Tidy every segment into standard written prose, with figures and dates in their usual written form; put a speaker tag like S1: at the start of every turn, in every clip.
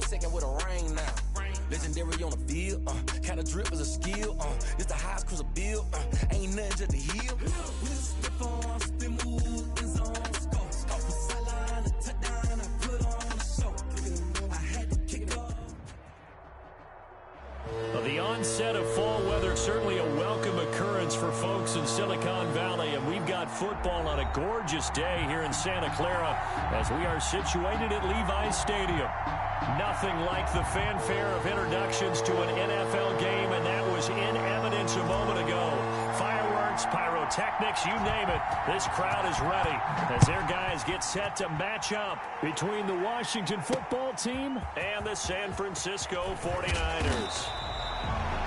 S1: second with a rain now. Legendary on the field, kind of drip is a skill, it's the highest cruiser bill, ain't nothing just to heal. Step on, spin move, in zone, score. Off the sideline, a touchdown, I put on the show. I had to kick it off.
S2: Well, the onset of fall weather, certainly a welcome occurrence for folks in Silicon Valley, and we've got football on a gorgeous day here in Santa Clara as we are situated at Levi's Stadium. Nothing like the fanfare of introductions to an NFL game, and that was in evidence a moment ago. Fireworks, pyrotechnics, you name it. This crowd is ready as their guys get set to match up between the Washington football team and the San Francisco 49ers.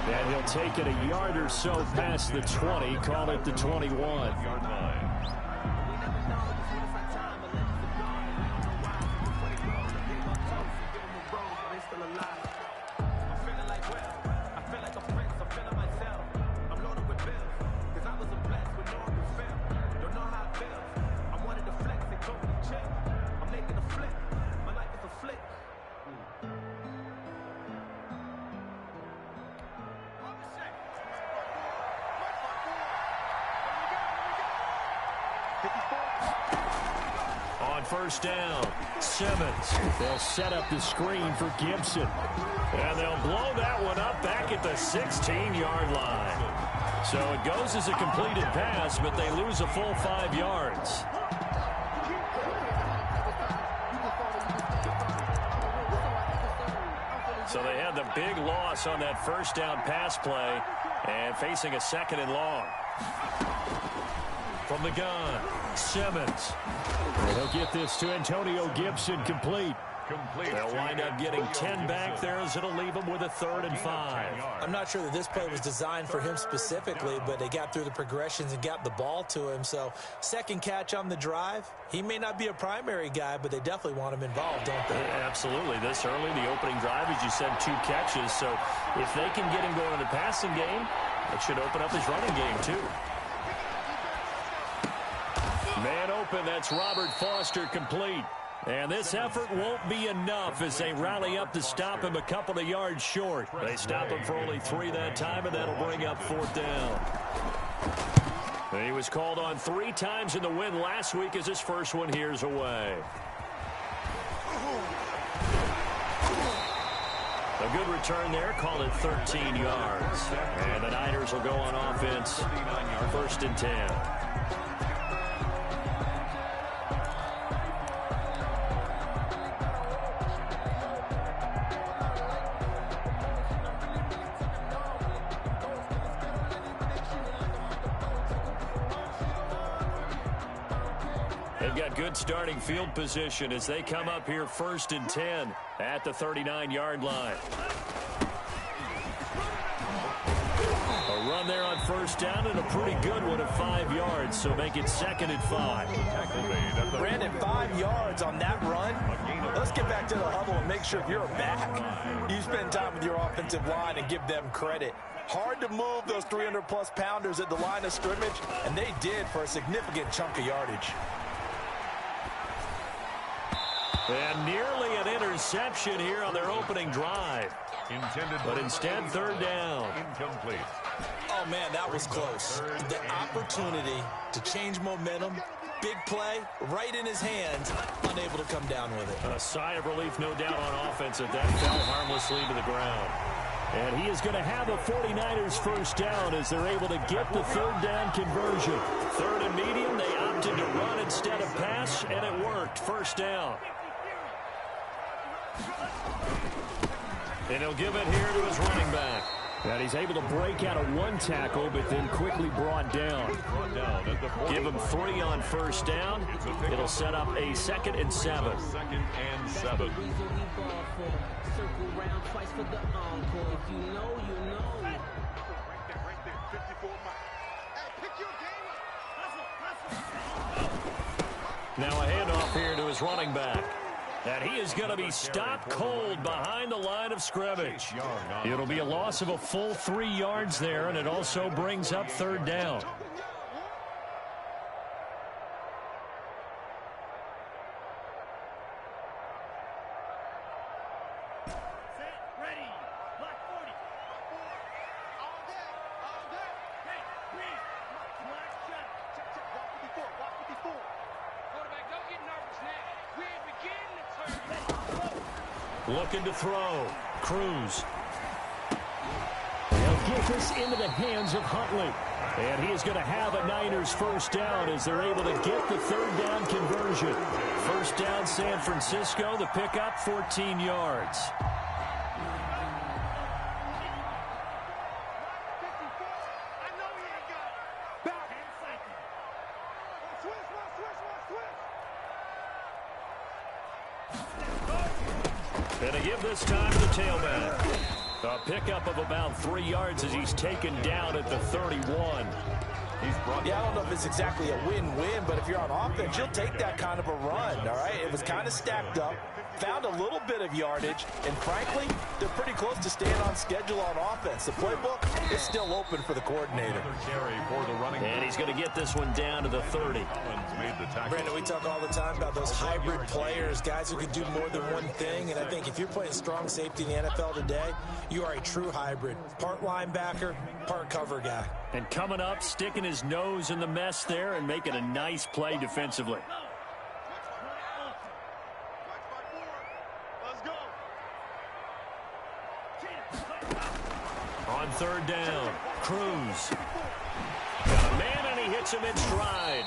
S2: And he'll take it a yard or so past the 20, call it the 21-yard line. On first down, Simmons. They'll set up the screen for Gibson. And they'll blow that one up back at the 16-yard line. So it goes as a completed pass, but they lose a full 5 yards. So they had the big loss on that first down pass play and facing a second and long. From the gun, Simmons. And he'll get this to Antonio Gibson complete. They'll wind up getting 10 back there as it'll leave them with a 3rd and 5.
S3: I'm not sure that this play was designed for him specifically, but they got through the progressions and got the ball to him. So second catch on the drive. He may not be a primary guy, but they definitely want him involved, don't they?
S2: Yeah, absolutely. This early, the opening drive, as you said, 2 catches. So if they can get him going in the passing game, it should open up his running game too. Man open, that's Robert Foster complete. And this effort won't be enough as they rally up to stop him a couple of yards short. They stop him for only 3 that time, and that'll bring up 4th down. He was called on 3 times in the win last week as his first one here's away. A good return there, call it 13 yards. And the Niners will go on offense, 1st and 10. They've got good starting field position as they come up here 1st and 10 at the 39-yard line. A run there on 1st down and a pretty good one at 5 yards, so make it 2nd and 5.
S3: Brandon, 5 yards on that run. Let's get back to the huddle and make sure you're back. You spend time with your offensive line and give them credit. Hard to move those 300-plus pounders at the line of scrimmage, and they did for a significant chunk of yardage.
S2: And nearly an interception here on their opening drive. But instead, 3rd down.
S4: Incomplete.
S3: Oh, man, that was close. The opportunity to change momentum, big play, right in his hands, unable to come down with it.
S2: A sigh of relief, no doubt, on offense as that fell harmlessly to the ground. And he is going to have a 49ers 1st down as they're able to get the 3rd down conversion. 3rd and medium, they opted to run instead of pass, and it worked. 1st down. And he'll give it here to his running back. And he's able to break out of 1 tackle, but then quickly brought down. Give him 3 on 1st down. It'll set up a 2nd and 7.
S4: 2nd and 7.
S2: Now a handoff here to his running back. And he is going to be stopped cold behind the line of scrimmage. It'll be a loss of a full 3 yards there, and it also brings up 3rd down. Looking to throw. Cruz. They'll get this into the hands of Huntley. And he is going to have a Niners first down as they're able to get the third down conversion. First down, San Francisco. The pickup, 14 yards. And to give this time to the tailback. A pickup of about 3 yards as he's taken down at the 31.
S3: Yeah, I don't know if it's exactly a win-win, but if you're on offense, you'll take that kind of a run, all right? It was kind of stacked up, found a little bit of yardage, and frankly, they're pretty close to staying on schedule on offense. The playbook is still open for the coordinator.
S2: And he's going to get this one down to the 30.
S3: Brandon, we talk all the time about those hybrid players, guys who can do more than one thing, and I think if you're playing strong safety in the NFL today, you are a true hybrid. Part linebacker, part cover guy.
S2: And coming up, sticking his nose in the mess there and making a nice play defensively. On third down, Cruz. Got a man, and he hits him in stride.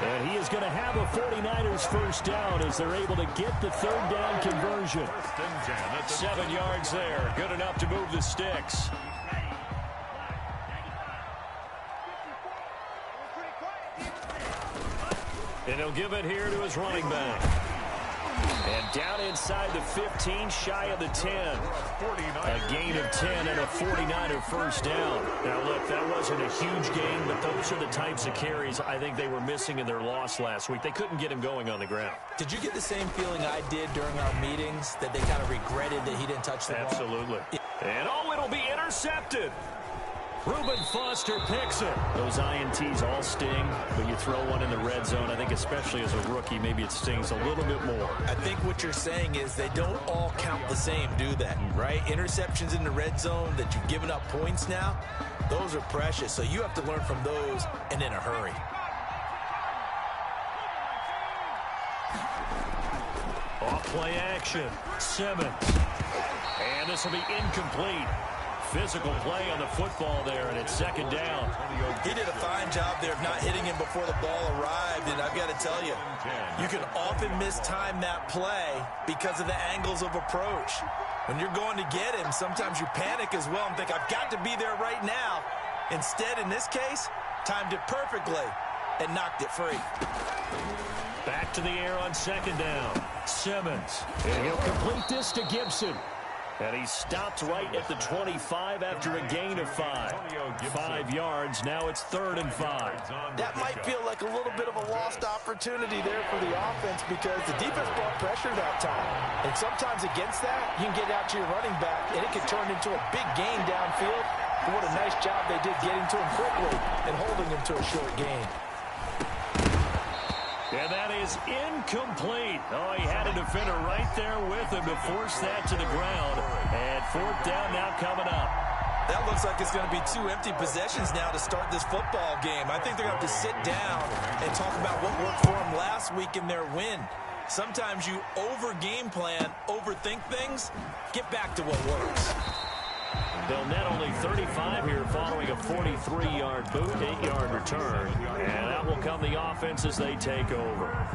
S2: And he is going to have a 49ers first down as they're able to get the third down conversion. 7 yards there. Good enough to move the sticks. And he'll give it here to his running back. And down inside the 15, shy of the 10. A gain of 10 and a 49er first down. Now, look, that wasn't a huge gain, but those are the types of carries I think they were missing in their loss last week. They couldn't get him going on the ground.
S3: Did you get the same feeling I did during our meetings, that they kind of regretted that he didn't touch the ball?
S2: Absolutely. And, oh, it'll be intercepted. Reuben Foster picks it. Those INTs all sting, but you throw one in the red zone, I think especially as a rookie, maybe it stings a little bit more.
S3: I think what you're saying is they don't all count the same, do they? Right? Interceptions in the red zone that you've given up points now, those are precious. So you have to learn from those and in a hurry.
S2: Off play action. Simmons. And this will be incomplete. Physical play on the football there, and it's second down.
S3: He did a fine job there of not hitting him before the ball arrived, and I've got to tell you, you can often mistime that play because of the angles of approach. When you're going to get him, sometimes you panic as well and think, I've got to be there right now. Instead, in this case, timed it perfectly and knocked it free.
S2: Back to the air on second down. Simmons, and he'll complete this to Gibson. And he stopped right at the 25 after a gain of 5. 5 yards. Now it's 3rd and 5.
S3: That might feel like a little bit of a lost opportunity there for the offense because the defense brought pressure that time. And sometimes against that, you can get out to your running back, and it can turn into a big gain downfield. But what a nice job they did getting to him quickly and holding him to a short gain.
S2: And that is incomplete. Oh, he had a defender right there with him to force that to the ground. And 4th down now coming up.
S3: That looks like it's going to be 2 empty possessions now to start this football game. I think they're going to have to sit down and talk about what worked for them last week in their win. Sometimes you over-game plan, overthink things, get back to what works.
S2: They'll net only 35 here following a 43-yard boot, 8-yard return. And that will come the offense as they take over.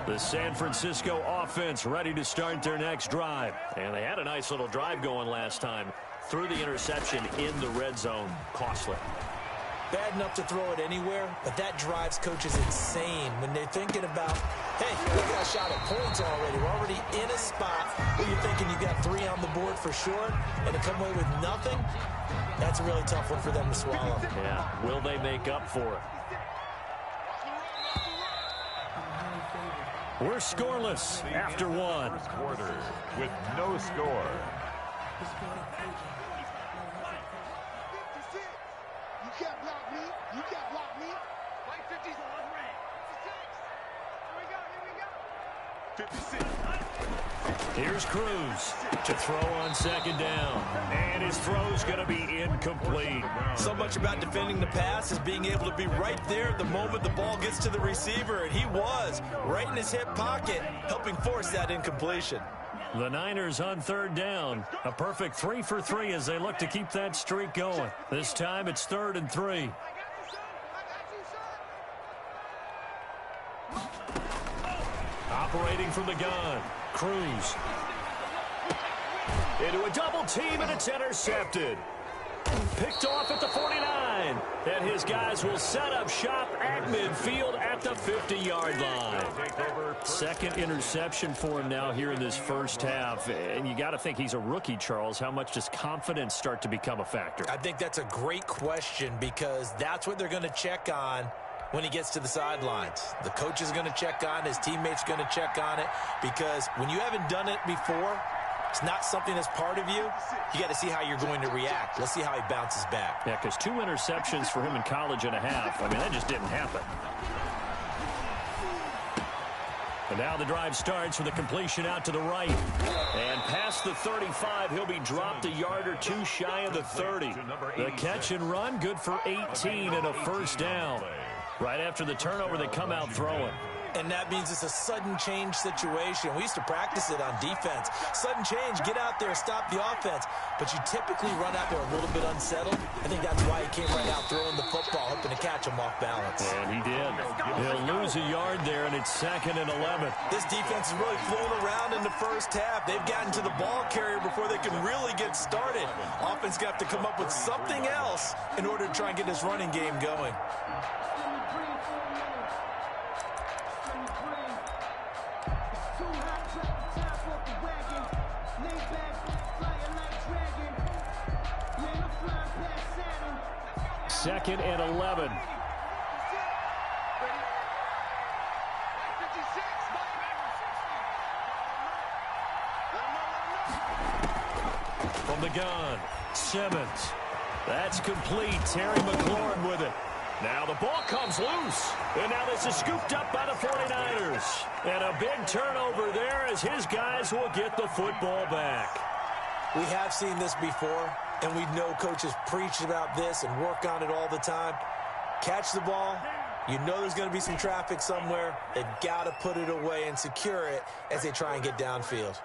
S2: The San Francisco offense ready to start their next drive. And they had a nice little drive going last time. Threw the interception in the red zone. Costly.
S3: Bad enough to throw it anywhere, but that drives coaches insane when they're thinking about, hey, we got a shot at points already. We're already in a spot where you're thinking you got 3 on the board for sure, and to come away with nothing, that's a really tough one for them to swallow.
S2: Yeah, will they make up for it? We're scoreless after 1.
S4: Quarter with no score.
S5: You can't block me. You can't block me. Like 56. Here we go. 56.
S2: Here's Cruz to throw on second down. And his throw's going to be incomplete.
S3: So much about defending the pass is being able to be right there at the moment the ball gets to the receiver. And he was right in his hip pocket, helping force that incompletion.
S2: The Niners on third down. A perfect 3 for 3 as they look to keep that streak going. This time it's 3rd and 3. Operating from the gun. Cruz. Into a double team, and it's intercepted. Picked off at the 49. And his guys will set up shop at midfield at the 50-yard line. Second interception for him now here in this first half. And you got to think he's a rookie, Charles. How much does confidence start to become a factor?
S3: I think that's a great question because that's what they're going to check on when he gets to the sidelines. The coach is going to check on it. His teammates going to check on it because when you haven't done it before, it's not something that's part of you. You got to see how you're going to react. Let's see how he bounces back.
S2: Yeah, because 2 interceptions for him in college and a half. I mean, that just didn't happen. And now the drive starts with a completion out to the right. And past the 35, he'll be dropped a yard or 2 shy of the 30. The catch and run, good for 18 and a first down. Right after the turnover, they come out throwing.
S3: And that means it's a sudden change situation. We used to practice it on defense. Sudden change, get out there, stop the offense. But you typically run out there a little bit unsettled. I think that's why he came right out throwing the football, hoping to catch him off balance.
S2: And he did. He'll lose a yard there, and it's 2nd and 11.
S3: This defense is really flown around in the first half. They've gotten to the ball carrier before they can really get started. Offense got to come up with something else in order to try and get this running game going.
S2: Second and 11. From the gun, Simmons. That's complete. Terry McLaurin with it. Now the ball comes loose. And now this is scooped up by the 49ers. And a big turnover there as his guys will get the football back.
S3: We have seen this before, and we know coaches preach about this and work on it all the time. Catch the ball. You know there's going to be some traffic somewhere. They've got to put it away and secure it as they try and get downfield.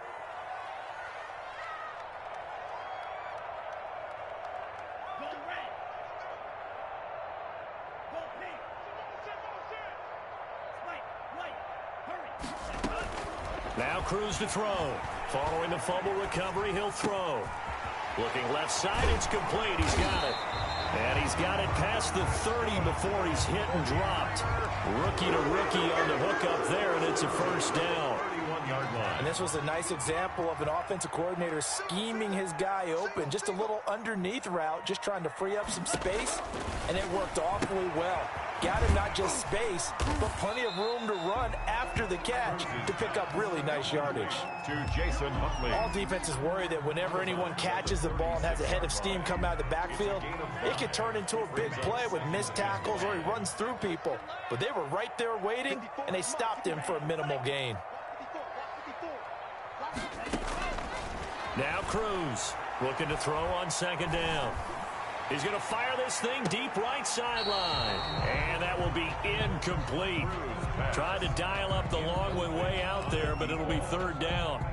S2: Now Cruz to throw. Following the fumble recovery, he'll throw. Looking left side, it's complete. He's got it. And he's got it past the 30 before he's hit and dropped. Rookie to rookie on the hook up there, and it's a first down.
S3: And this was a nice example of an offensive coordinator scheming his guy open. Just a little underneath route, just trying to free up some space, and it worked awfully well. Got him not just space, but plenty of room to run after the catch to pick up really nice yardage.
S4: To Jason Huntley.
S3: All defenses worry that whenever anyone catches the ball and has a head of steam come out of the backfield, it could turn into a big play with missed tackles or he runs through people. But they were right there waiting, and they stopped him for a minimal gain.
S2: Now Cruz looking to throw on second down. He's going to fire this thing deep right sideline. And that will be incomplete. Trying to dial up the long way out there, but it'll be third down.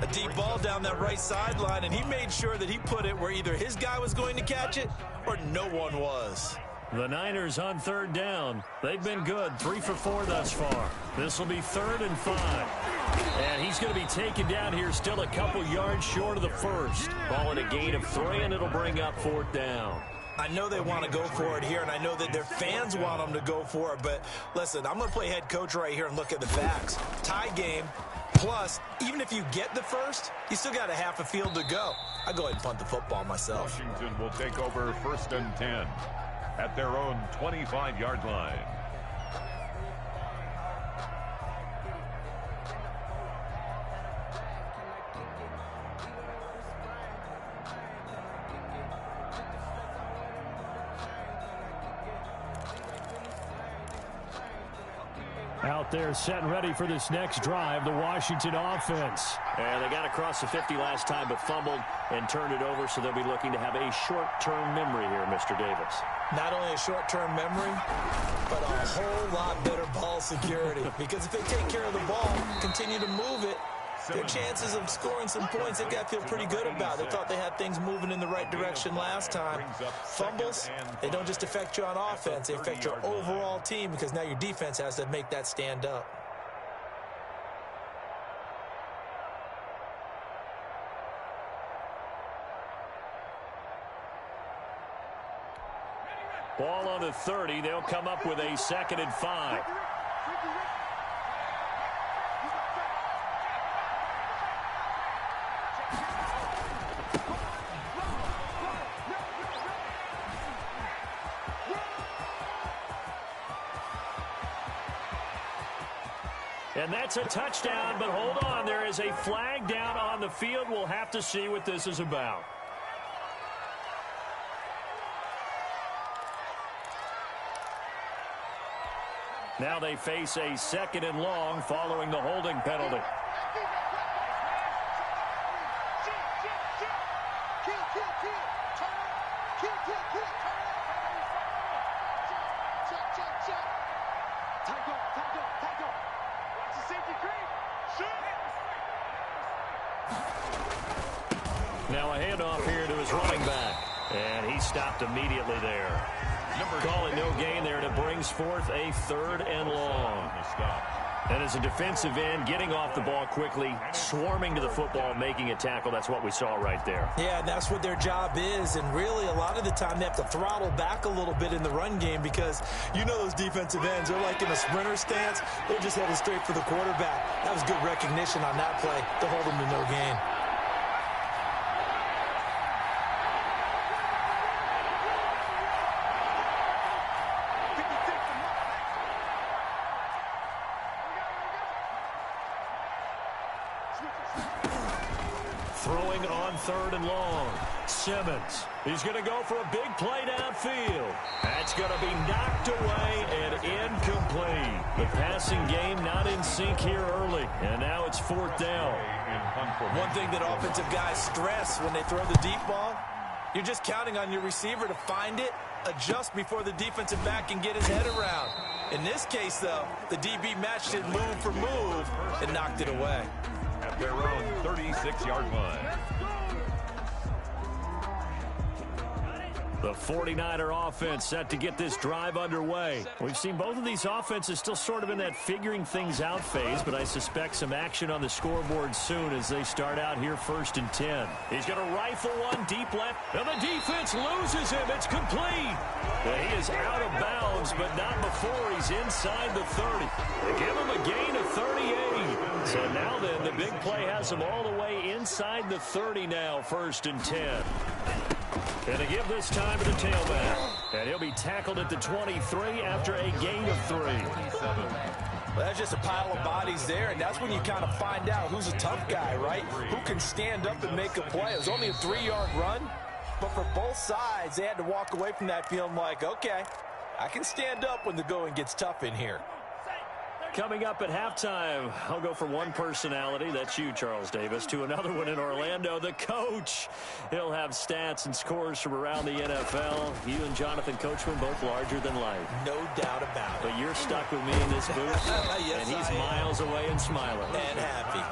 S3: A deep ball down that right sideline, and he made sure that he put it where either his guy was going to catch it or no one was.
S2: The Niners on third down. They've been good, 3 for 4 thus far. This will be 3rd and 5. And he's going to be taken down here still a couple yards short of the first. Ball at a gain of 3, and it'll bring up 4th down.
S3: I know they want to go for it here, and I know that their fans want them to go for it. But listen, I'm going to play head coach right here and look at the facts. Tie game, plus, even if you get the first, you still got a half a field to go. I go ahead and punt the football myself.
S4: Washington will take over 1st and 10 at their own 25-yard line.
S2: Out there set and ready for this next drive, the Washington offense. And they got across the 50 last time but fumbled and turned it over, so they'll be looking to have a short-term memory here, Mr. Davis.
S3: Not only a short-term memory, but a whole lot better ball security. Because if they take care of the ball, continue to move it, their chances of scoring some points, they've got to feel pretty good about. They thought they had things moving in the right direction last time. Fumbles, they don't just affect you on offense. They affect your overall team because now your defense has to make that stand up.
S2: Ball on the 30. They'll come up with a 2nd and 5. And that's a touchdown, but hold on. There is a flag down on the field. We'll have to see what this is about. Now they face a 2nd and long following the holding penalty. Now a handoff here to his running back. And he stopped immediately there. Call it no gain there, and it brings forth a 3rd and long. And as a defensive end, getting off the ball quickly, swarming to the football, making a tackle, that's what we saw right there.
S3: Yeah, and that's what their job is. And really, a lot of the time, they have to throttle back a little bit in the run game because you know those defensive ends, they're like in a sprinter stance. They're just headed straight for the quarterback. That was good recognition on that play to hold them to no gain.
S2: Throwing on 3rd and long. Simmons. He's going to go for a big play downfield. That's going to be knocked away and incomplete. The passing game not in sync here early. And now it's 4th down.
S3: One thing that offensive guys stress when they throw the deep ball, you're just counting on your receiver to find it, adjust before the defensive back can get his head around. In this case, though, the DB matched it move for move and knocked it away.
S4: At their own 36-yard line.
S2: The 49er offense set to get this drive underway. We've seen both of these offenses still sort of in that figuring things out phase, but I suspect some action on the scoreboard soon as they start out here 1st and 10. He's going to rifle one deep left, and the defense loses him. It's complete. And he is out of bounds, but not before he's inside the 30. They give him a gain of 38. So now then, the big play has him all the way inside the 30 now, 1st and 10. And to give this time to the tailback. And he'll be tackled at the 23 after a gain of 3.
S3: Well, that's just a pile of bodies there, and that's when you kind of find out who's a tough guy, right? Who can stand up and make a play. It was only a 3-yard run, but for both sides, they had to walk away from that feeling like, okay, I can stand up when the going gets tough in here.
S2: Coming up at halftime, I'll go from one personality, that's you, Charles Davis, to another one in Orlando, the coach. He'll have stats and scores from around the NFL. You and Jonathan Coachman both larger than life.
S3: No doubt about it.
S2: But you're stuck with me in this booth,
S3: Yes,
S2: and he's miles away and smiling.
S3: And happy.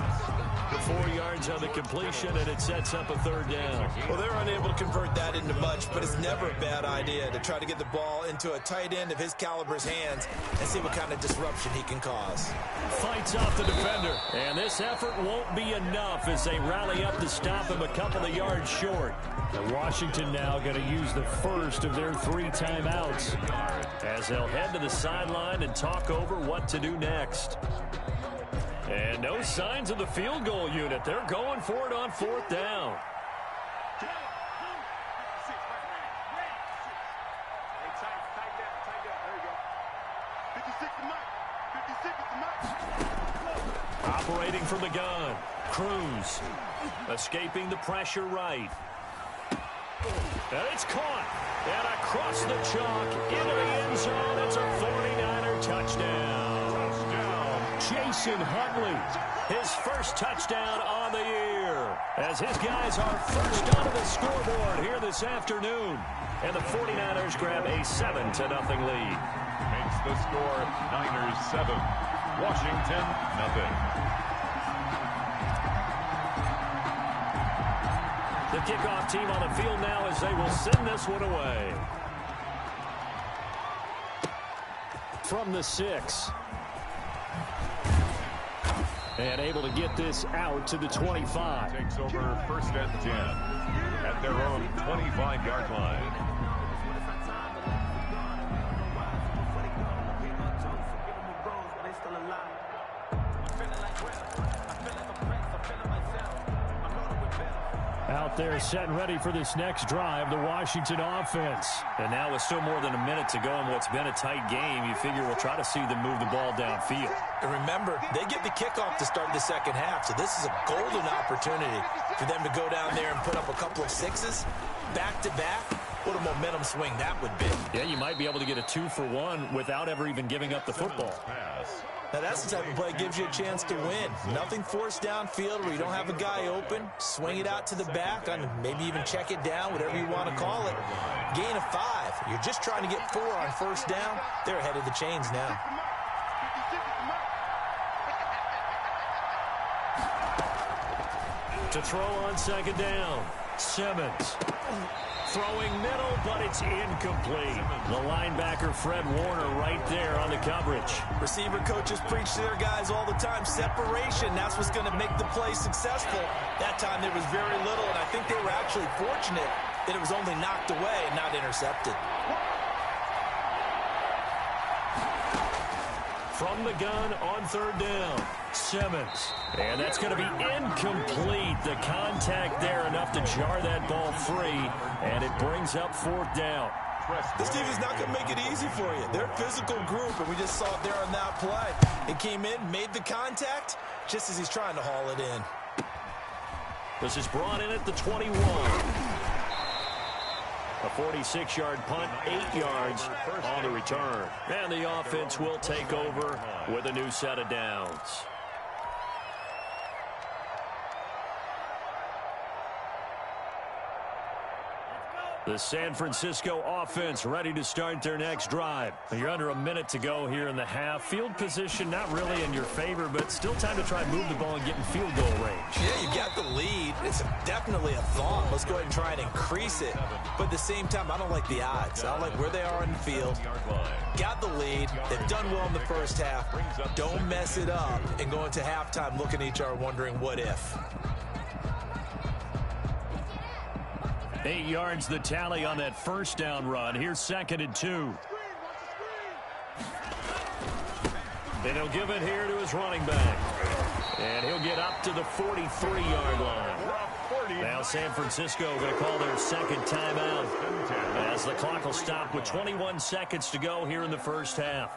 S2: 4 yards on the completion, and it sets up a 3rd down.
S3: Well, they're unable to convert that into much, but it's never a bad idea to try to get the ball into a tight end of his caliber's hands and see what kind of disruption he can cause.
S2: Fights off the defender, and this effort won't be enough as they rally up to stop him a couple of yards short. And Washington now going to use the first of their 3 timeouts as they'll head to the sideline and talk over what to do next. And no signs of the field goal unit. They're going for it on 4th down. Operating from the gun. Cruz escaping the pressure right. And it's caught. And across the chalk into the end zone. It's a 49er touchdown. Jason Huntley, his first touchdown on the year, as his guys are first onto the scoreboard here this afternoon. And the 49ers grab a 7-0 lead.
S4: Makes the score Niners 7, Washington 0.
S2: The kickoff team on the field now as they will send this one away. From the 6. And able to get this out to the 25.
S4: Takes over 1st and 10 at their own 25-yard line.
S2: Out there set and ready for this next drive, the Washington offense. And now with still more than a minute to go in what's been a tight game, you figure we'll try to see them move the ball downfield.
S3: And remember, they get the kickoff to start the second half, so this is a golden opportunity for them to go down there and put up a couple of 6s back-to-back. What a momentum swing that would be.
S2: Yeah, you might be able to get a 2-for-1 without ever even giving up the football.
S3: Now, that's the type of play that gives you a chance to win. Nothing forced downfield where you don't have a guy open. Swing it out to the back, and maybe even check it down, whatever you want to call it. Gain of 5. You're just trying to get 4 on first down. They're ahead of the chains now.
S2: To throw on second down, Simmons. Throwing middle, but it's incomplete. The linebacker, Fred Warner, right there on the coverage.
S3: Receiver coaches preach to their guys all the time. Separation, that's what's going to make the play successful. That time there was very little, and I think they were actually fortunate that it was only knocked away and not intercepted.
S2: From the gun on third down, Simmons. And that's going to be incomplete. The contact there enough to jar that ball free, and it brings up 4th down.
S3: This defense is not going to make it easy for you. They're a physical group, and we just saw it there on that play. It came in, made the contact, just as he's trying to haul it in.
S2: This is brought in at the 21. A 46-yard punt, 8 yards on the return. And the offense will take over with a new set of downs. The San Francisco offense ready to start their next drive. You're under a minute to go here in the half. Field position not really in your favor, but still time to try and move the ball and get in field goal range.
S3: Yeah, you got the lead. It's definitely a thought. Let's go ahead and try and increase it. But at the same time, I don't like the odds. I don't like where they are in the field. Got the lead. They've done well in the first half. Don't mess it up and go into halftime looking at each other wondering what if.
S2: 8 yards the tally on that first down run. Here's 2nd and 2. And he'll give it here to his running back. And he'll get up to the 43-yard line. Now San Francisco going to call their second timeout as the clock will stop with 21 seconds to go here in the first half.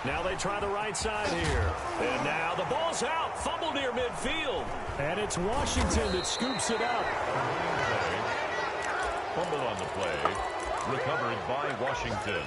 S2: Now they try the right side here. And now the ball's out. Fumble near midfield. And it's Washington that scoops it up.
S4: Fumble on the play. Recovered by Washington.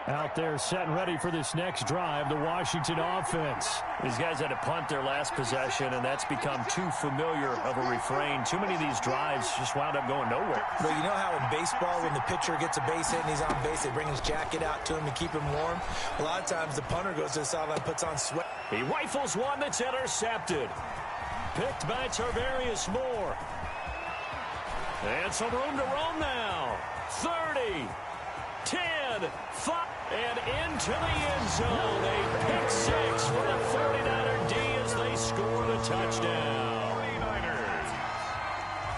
S2: Out there set and ready for this next drive, the Washington offense. These guys had to punt their last possession, and that's become too familiar of a refrain. Too many of these drives just wound up going nowhere.
S3: But you know how in baseball, when the pitcher ggets a base hit and he's on base, they bring his jacket out to him to keep him warm? A lot of times the punter goes to the sideline, puts on sweat.
S2: He rifles one that's intercepted. Picked by Tarvarius Moore. And some room to roam now. 30, 10, 5, and into the end zone. A pick six for the 49er D as they score the touchdown.
S4: 49ers.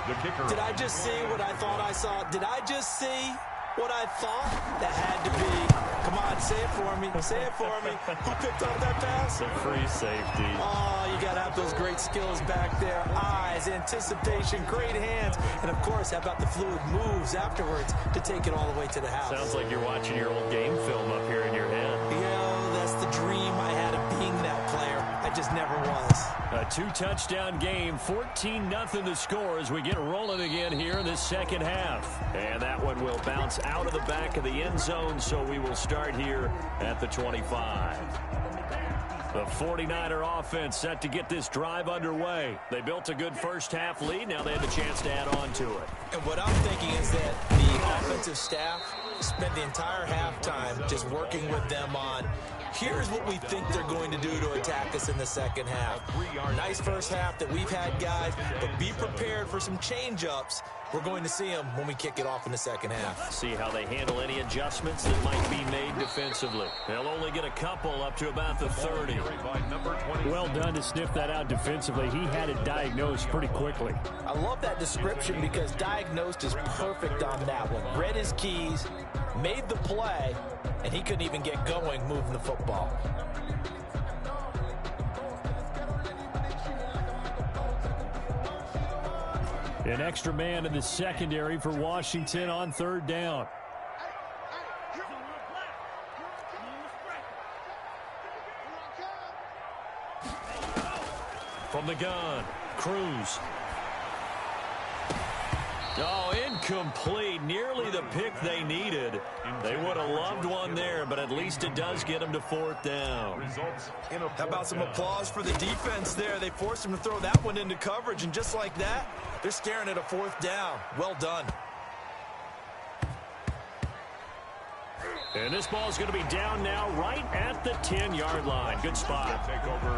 S4: The kicker.
S3: Did I just see what I thought I saw? Did I just see what I thought? That had to be. Come on, say it for me. Say it for me. Who picked up that pass?
S2: It's a free safety.
S3: Oh, you got to have those great skills back there. Eyes, anticipation, great hands. And, of course, how about the fluid moves afterwards to take it all the way to the house?
S2: Sounds like you're watching your old game film up here in your head.
S3: Yeah, that's the dream I had of being that player. I It just never was.
S2: A 2-touchdown game, 14-0 the score as we get rolling again here in this second half. And that one will bounce out of the back of the end zone, so we will start here at the 25. The 49er offense set to get this drive underway. They built a good first half lead. Now they have a chance to add on to it.
S3: And what I'm thinking is that the offensive staff spent the entire halftime just working with them on, here's what we think they're going to do to attack us in the second half. Nice first half that we've had, guys, but be prepared for some change-ups. We're going to see them when we kick it off in the second half.
S2: See how they handle any adjustments that might be made defensively. They'll only get a couple up to about the 30.
S6: Well done to sniff that out defensively. He had it diagnosed pretty quickly.
S3: I love that description because diagnosed is perfect on that one. Read his keys, made the play, and he couldn't even get going moving the football.
S6: An extra man in the secondary for Washington on third down.
S2: From the gun, Cruz. Oh, incomplete. Nearly the pick they needed. They would have loved one there, but at least it does get them to fourth down.
S3: How about some applause for the defense there? They forced him to throw that one into coverage, and just like that, they're staring at a fourth down. Well done.
S2: And this ball is going to be down now right at the 10-yard line. Good spot.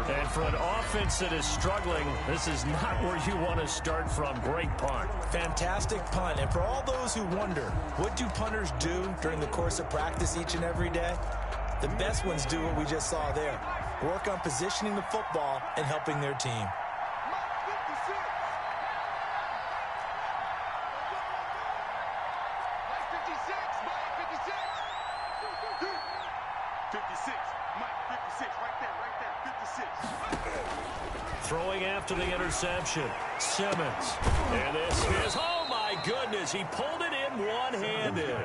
S2: And for an offense that is struggling, this is not where you want to start from. Great punt.
S3: Fantastic punt. And for all those who wonder, what do punters do during the course of practice each and every day? The best ones do what we just saw there. Work on positioning the football and helping their team.
S2: Throwing after the interception, Simmons. And this is, oh my goodness, he pulled it in one-handed.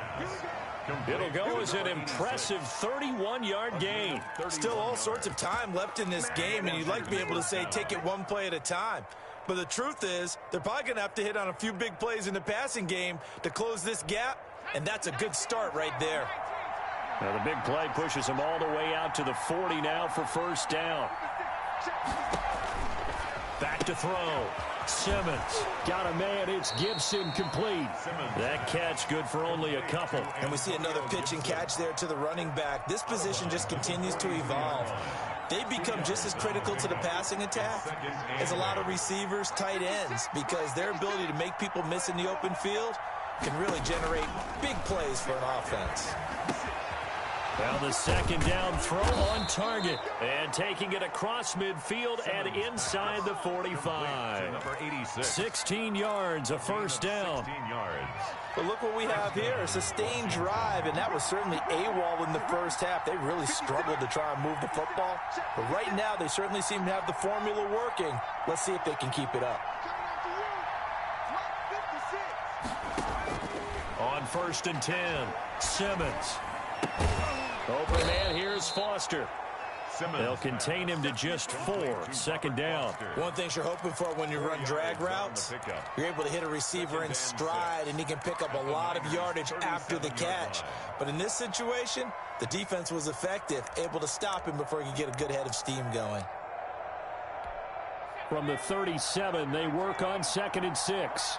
S2: It'll go as an impressive 31-yard gain.
S3: Still all sorts of time left in this game, and you'd like to be able to say take it one play at a time. But the truth is, they're probably going to have to hit on a few big plays in the passing game to close this gap, and that's a good start right there.
S2: Now the big play pushes them all the way out to the 40 now for first down. Back to throw. Simmons.
S6: Got a man. It's Gibson complete.
S2: That catch good for only a couple.
S3: And we see another pitch and catch there to the running back. This position just continues to evolve. They become just as critical to the passing attack as a lot of receivers, tight ends, because their ability to make people miss in the open field can really generate big plays for an offense.
S2: Now the second down throw on target. And taking it across midfield and inside the 45. 16 yards, a first down.
S3: But look what we have here, a sustained drive, and that was certainly AWOL in the first half. They really struggled to try and move the football. But right now, they certainly seem to have the formula working. Let's see if they can keep it up.
S2: On first and 10, Simmons. Open man, here's Foster. They'll contain him to just 4. Second down.
S3: One thing you're hoping for when you run drag routes, you're able to hit a receiver in stride, and he can pick up a lot of yardage after the catch. But in this situation, the defense was effective, able to stop him before he could get a good head of steam going.
S6: From the 37, they work on 2nd and 6.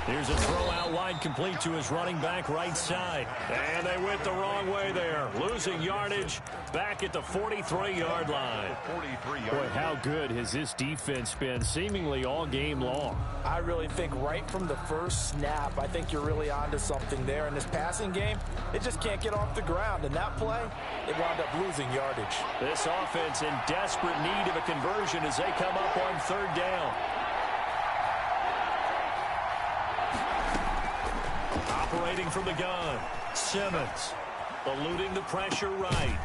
S2: Here's a throw out wide complete to his running back right side. And they went the wrong way there. Losing yardage back at the 43-yard line.
S6: Boy, how good has this defense been seemingly all game long?
S3: I really think right from the first snap, I think you're really onto something there. In this passing game, it just can't get off the ground. And that play, it wound up losing yardage.
S2: This offense in desperate need of a conversion as they come up on third down. Operating from the gun, Simmons eluding the pressure right.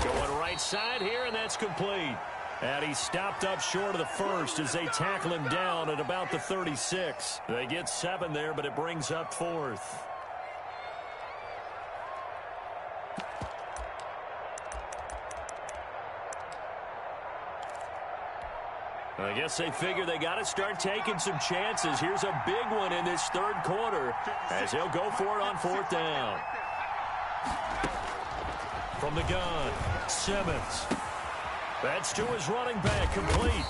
S2: Going right side here, and that's complete. And he stopped up short of the first as they tackle him down at about the 36. They get 7 there, but it brings up 4th. I guess they figure they got to start taking some chances. Here's a big one in this third quarter as he'll go for it on 4th down. From the gun, Simmons. That's to his running back, complete.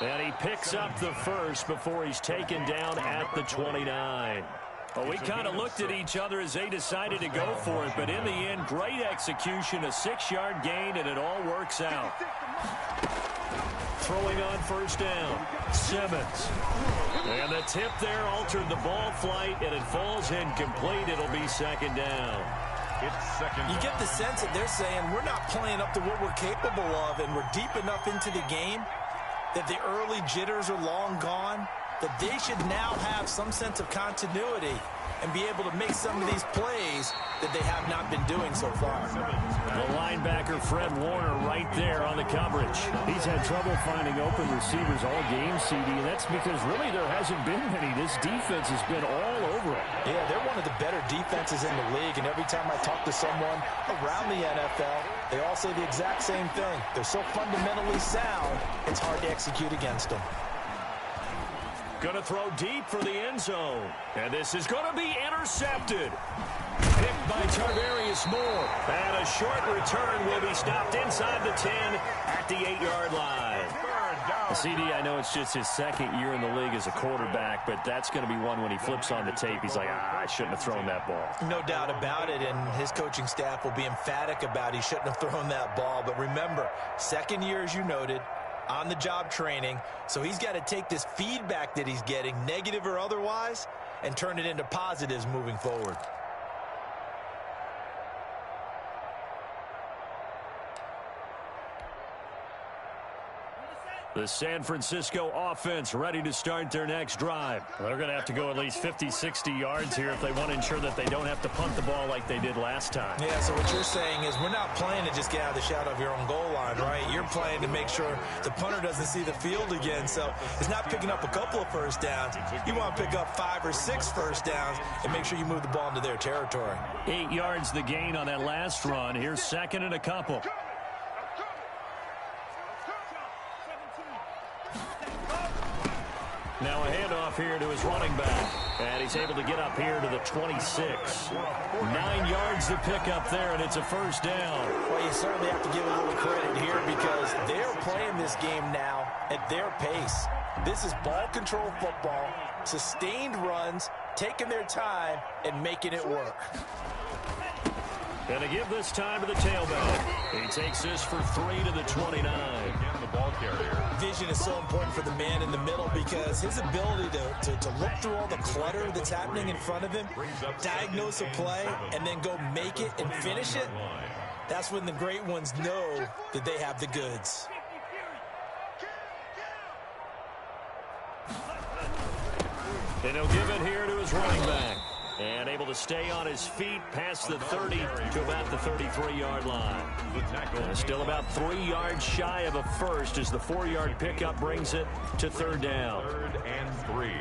S2: And he picks up the first before he's taken down at the 29. Well, we kind of looked at each other as they decided to go for it, but in the end, great execution, a 6-yard gain, and it all works out. Throwing on 1st down, Simmons. And the tip there altered the ball flight, and it falls incomplete. It'll be 2nd down.
S4: It's 2nd.
S3: You get the sense that they're saying we're not playing up to what we're capable of, and we're deep enough into the game that the early jitters are long gone, that they should now have some sense of continuity and be able to make some of these plays that they have not been doing so far.
S2: The linebacker, Fred Warner, right there on the coverage.
S6: He's had trouble finding open receivers all game, CD, and that's because really there hasn't been many. This defense has been all over it.
S3: Yeah, they're one of the better defenses in the league, and every time I talk to someone around the NFL, they all say the exact same thing. They're so fundamentally sound, it's hard to execute against them.
S2: Going to throw deep for the end zone. And this is going to be intercepted. Picked by Tarvarius Moore. And a short return will be stopped inside the 10 at the 8-yard line.
S6: CD, I know it's just his 2nd year in the league as a quarterback, but that's going to be one when he flips on the tape. He's like, I shouldn't have thrown that ball.
S3: No doubt about it, and his coaching staff will be emphatic about he shouldn't have thrown that ball. But remember, 2nd year, as you noted, on-the-job training, so he's got to take this feedback that he's getting, negative or otherwise, and turn it into positives moving forward.
S2: The San Francisco offense ready to start their next drive.
S6: They're going to have to go at least 50, 60 yards here if they want to ensure that they don't have to punt the ball like they did last time.
S3: Yeah, so what you're saying is we're not playing to just get out of the shadow of your own goal line, right? You're playing to make sure the punter doesn't see the field again. So it's not picking up a couple of first downs. You want to pick up 5 or 6 first downs and make sure you move the ball into their territory.
S2: 8 yards the gain on that last run. Here's 2nd and a couple. Now a handoff here to his running back. And he's able to get up here to the 26. 9 yards to pick up there, and it's a 1st down.
S3: Well, you certainly have to give a little credit here because they're playing this game now at their pace. This is ball control football, sustained runs, taking their time, and making it work.
S2: And to give this time to the tailback. He takes this for 3 to the 29.
S4: Again, the ball carrier.
S3: Vision is so important for the man in the middle because his ability to look through all the clutter that's happening in front of him, diagnose a play, and then go make it and finish it, that's when the great ones know that they have the goods.
S2: And he'll give it here to his running back. And able to stay on his feet past the 30 to about the 33-yard line. And still about 3 yards shy of a first as the 4-yard pickup brings it to 3rd down.
S4: 3rd and 3.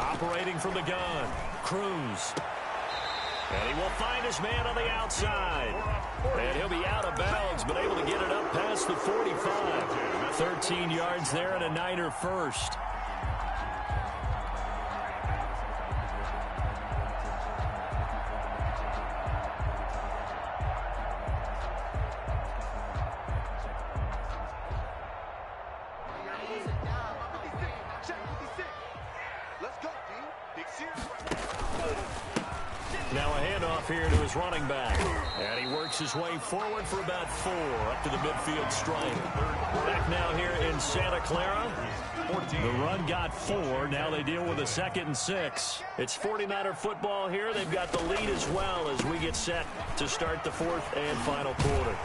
S2: Operating from the gun, Cruz. And he will find his man on the outside. And he'll be out of bounds, but able to get it up past the 45. 13 yards there and a Niner first. Now a handoff here to his running back. And he works his way forward for about 4 up to the midfield stripe. Back now here in Santa Clara. The run got 4. Now they deal with a 2nd and 6. It's 49er football here. They've got the lead as well as we get set to start the 4th and final quarter.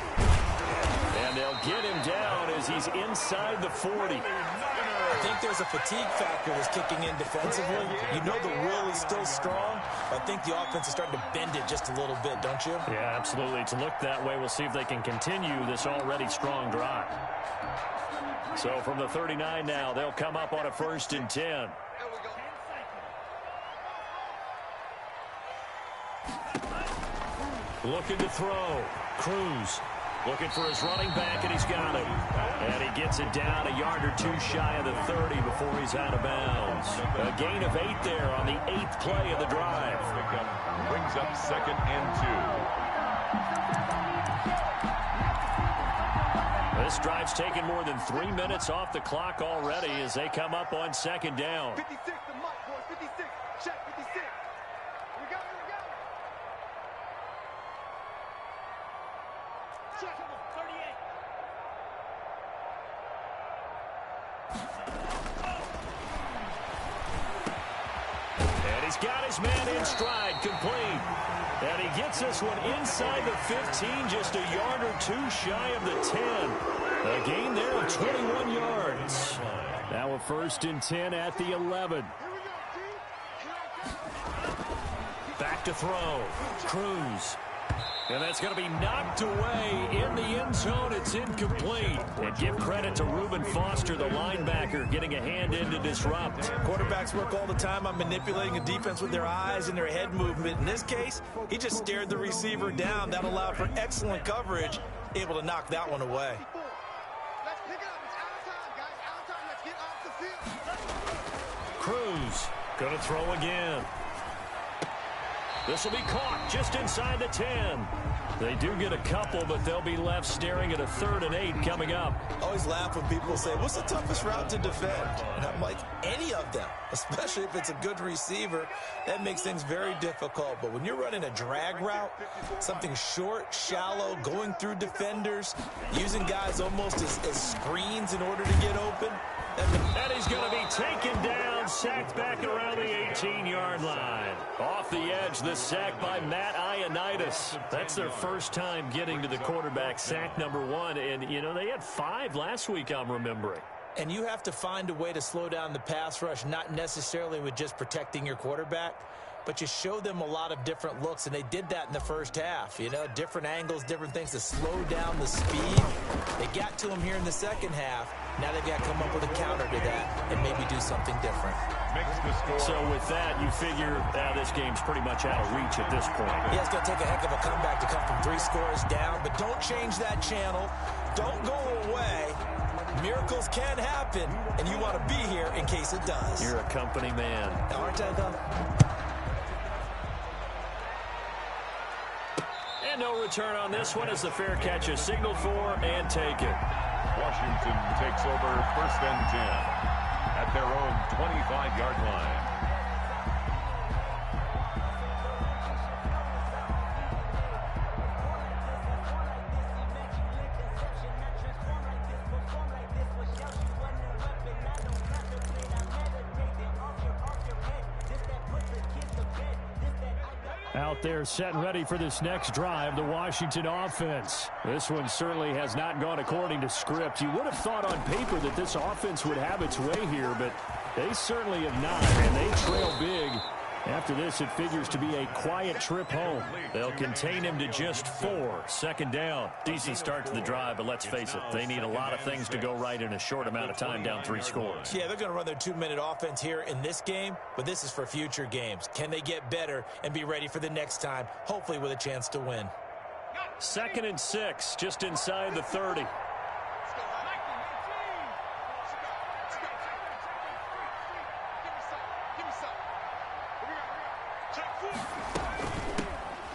S2: And they'll get him down as he's inside the 40.
S3: I think there's a fatigue factor that's kicking in defensively. You know the will is still strong, but I think the offense is starting to bend it just a little bit, don't you?
S2: Yeah, absolutely. It's looked that way. We'll see if they can continue this already strong drive. So from the 39 now, they'll come up on a 1st and 10. Looking to throw. Cruz looking for his running back, and he's got him. And he gets it down a yard or two shy of the 30 before he's out of bounds. A gain of 8 there on the 8th play of the drive.
S4: Brings up 2nd and 2.
S2: This drive's taken more than 3 minutes off the clock already as they come up on 2nd down.
S5: 56 to Mike, boy. 56. Check 56. Here we go. Here we go. Check 38.
S2: And he's got his man in stride, complete. And he gets this one inside the 15, just a yard or two shy of the 10. A gain there of 21 yards. Now a 1st and 10 at the 11. Back to throw. Cruz. And that's going to be knocked away in the end zone. It's incomplete. And give credit to Reuben Foster, the linebacker, getting a hand in to disrupt.
S3: Quarterbacks work all the time on manipulating a defense with their eyes and their head movement. In this case, he just stared the receiver down. That allowed for excellent coverage, able to knock that one away.
S5: Let's pick it up. It's out of time, guys. Out of time. Let's get off the field.
S2: Cruz going to throw again. This will be caught just inside the 10. They do get a couple, but they'll be left staring at a 3rd and 8 coming up.
S3: I always laugh when people say, what's the toughest route to defend? And I'm like, any of them, especially if it's a good receiver. That makes things very difficult. But when you're running a drag route, something short, shallow, going through defenders, using guys almost as screens in order to get open.
S2: And he's going to be taken down, sacked back around the 18-yard line. Off the edge, the sack by Matt Ioannidis. That's their first time getting to the quarterback, sack number 1. And, you know, they had 5 last week, I'm remembering.
S3: And you have to find a way to slow down the pass rush, not necessarily with just protecting your quarterback, but you show them a lot of different looks, and they did that in the first half. You know, different angles, different things to slow down the speed. They got to him here in the second half. Now they've got to come up with a counter to that and maybe do something different.
S2: So with that, you figure this game's pretty much out of reach at this point.
S3: Yeah, it's going to take a heck of a comeback to come from 3 scores down, but don't change that channel. Don't go away. Miracles can happen, and you want to be here in case it does.
S2: You're a company man.
S3: Aren't I, though?
S2: And no return on this one as the fair catch is signaled for and taken.
S4: Washington takes over 1st and 10 at their own 25-yard line.
S2: Out there set and ready for this next drive, the Washington offense. This one certainly has not gone according to script. You would have thought on paper that this offense would have its way here, but they certainly have not, and they trail big. After this, it figures to be a quiet trip home. They'll contain him to just 4. 2nd down. Decent start to the drive, but let's face it, they need a lot of things to go right in a short amount of time down 3 scores.
S3: Yeah, they're going to run their 2-minute offense here in this game, but this is for future games. Can they get better and be ready for the next time, hopefully with a chance to win?
S2: 2nd and 6, just inside the 30.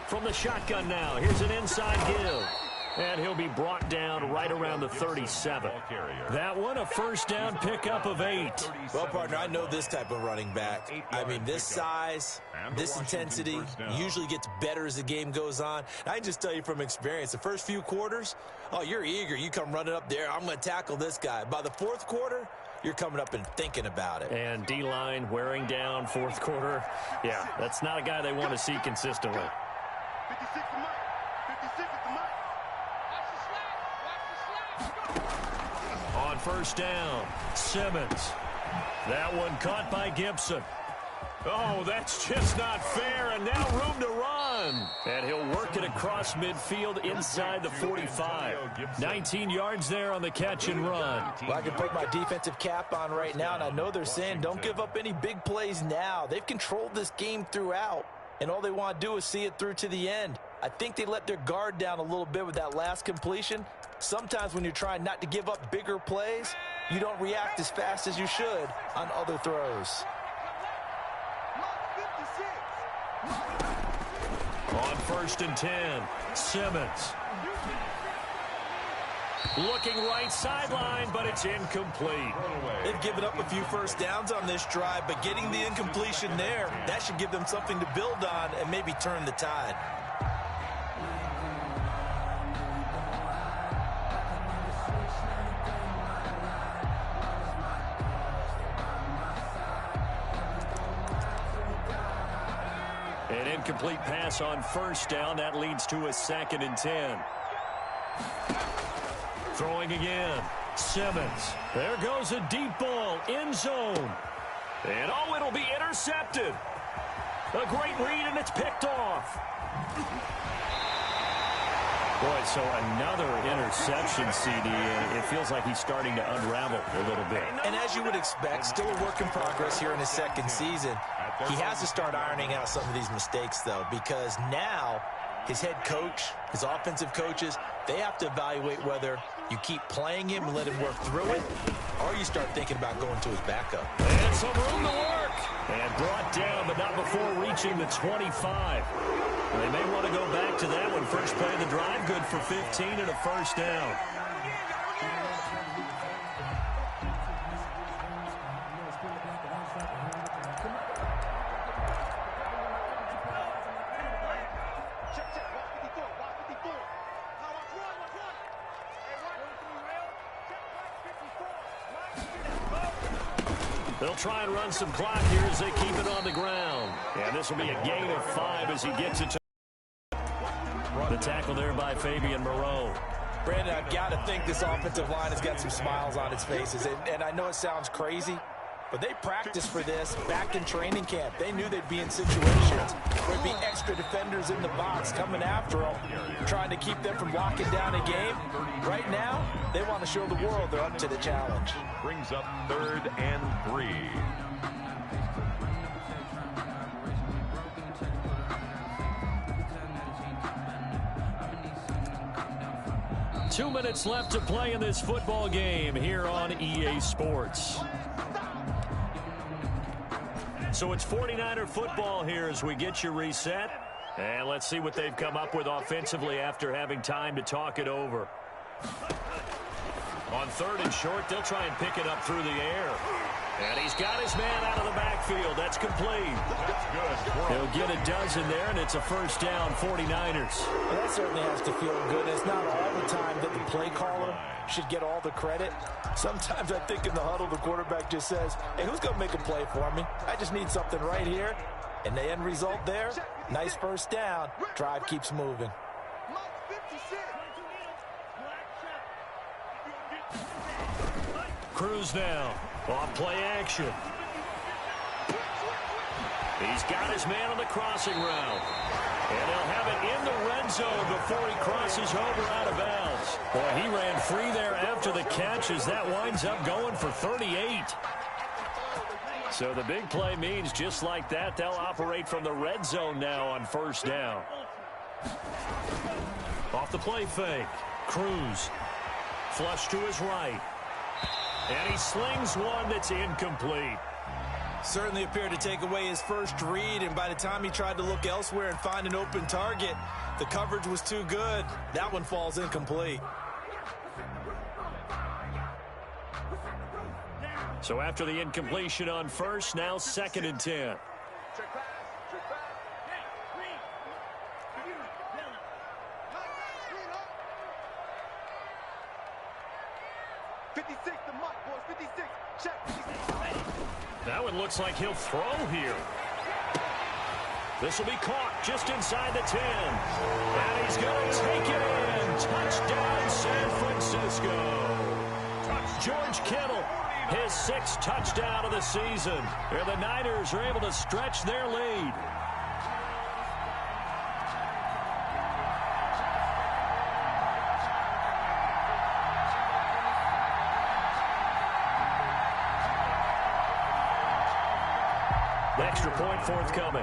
S2: From the shotgun now, here's an inside give. And he'll be brought down right around the 37. That one, a 1st down pickup of 8.
S3: Well, partner, I know this type of running back. I mean, this size, this intensity usually gets better as the game goes on. I can just tell you from experience, the first few quarters, oh, you're eager. You come running up there, I'm going to tackle this guy. By the 4th quarter, you're coming up and thinking about it.
S2: And D-line wearing down 4th quarter. Yeah, that's not a guy they want to see consistently.
S5: 56 to Mike. 56 to Mike. Watch the slap.
S2: first down. Simmons. That one caught by Gibson. Oh, that's just not fair, and now room to run. And he'll work it across midfield inside the 45. 19 yards there on the catch and run.
S3: Well, I can put my defensive cap on right now, and I know they're saying don't give up any big plays now. They've controlled this game throughout, and all they want to do is see it through to the end. I think they let their guard down a little bit with that last completion. Sometimes when you're trying not to give up bigger plays, you don't react as fast as you should on other throws.
S2: On 1st and 10, Simmons. Looking right sideline, but it's incomplete.
S3: They've given up a few first downs on this drive, but getting the incompletion there, that should give them something to build on and maybe turn the tide.
S2: An incomplete pass on 1st down. That leads to a 2nd and 10. Throwing again. Simmons. There goes a deep ball. End zone. And oh, it'll be intercepted. A great read, and it's picked off. Boy, so another interception, CD. It feels like he's starting to unravel a little bit.
S3: And as you would expect, still a work in progress here in his 2nd season. He has to start ironing out some of these mistakes, though, because now his head coach, his offensive coaches, they have to evaluate whether you keep playing him and let him work through it, or you start thinking about going to his backup.
S2: And some room to work. And brought down, but not before reaching the 25. They may want to go back to that one. First play of the drive, good for 15 and a 1st down. They'll try and run some clock here as they keep it on the ground. And this will be a gain of 5 as he gets it to the tackle there by Fabian Moreau.
S3: Brandon, I've got to think this offensive line has got some smiles on its faces. And I know it sounds crazy, but they practiced for this back in training camp. They knew they'd be in situations where there'd be extra defenders in the box coming after them, trying to keep them from locking down a game. Right now, they want to show the world they're up to the challenge.
S4: Brings up 3rd and 3.
S2: 2 minutes left to play in this football game here on EA Sports. So it's 49er football here as we get you reset. And let's see what they've come up with offensively after having time to talk it over. On 3rd and short, they'll try and pick it up through the air. And he's got his man out of the backfield. That's complete.
S4: That's good.
S2: He'll get a dozen there, and it's a 1st down, 49ers.
S3: Well, that certainly has to feel good. It's not all the time that the play caller should get all the credit. Sometimes I think in the huddle, the quarterback just says, hey, who's going to make a play for me? I just need something right here. And the end result there, nice 1st down. Drive keeps moving.
S2: Cruz now. Off play action. He's got his man on the crossing route. And he'll have it in the red zone before he crosses over out of bounds. Boy, he ran free there after the catch as that winds up going for 38. So the big play means just like that, they'll operate from the red zone now on 1st down. Off the play fake. Cruz. Flush to his right. And he slings one that's incomplete.
S3: Certainly appeared to take away his first read, and by the time he tried to look elsewhere and find an open target, the coverage was too good. That one falls incomplete.
S2: So after the incompletion on 1st, now 2nd and 10.
S5: 56, the mark, boys. 56. Check. 56.
S2: That one looks like he'll throw here. This will be caught just inside the 10. And he's going to take it in. Touchdown, San Francisco. George Kittle, his 6th touchdown of the season. And the Niners are able to stretch their lead. The extra point forthcoming.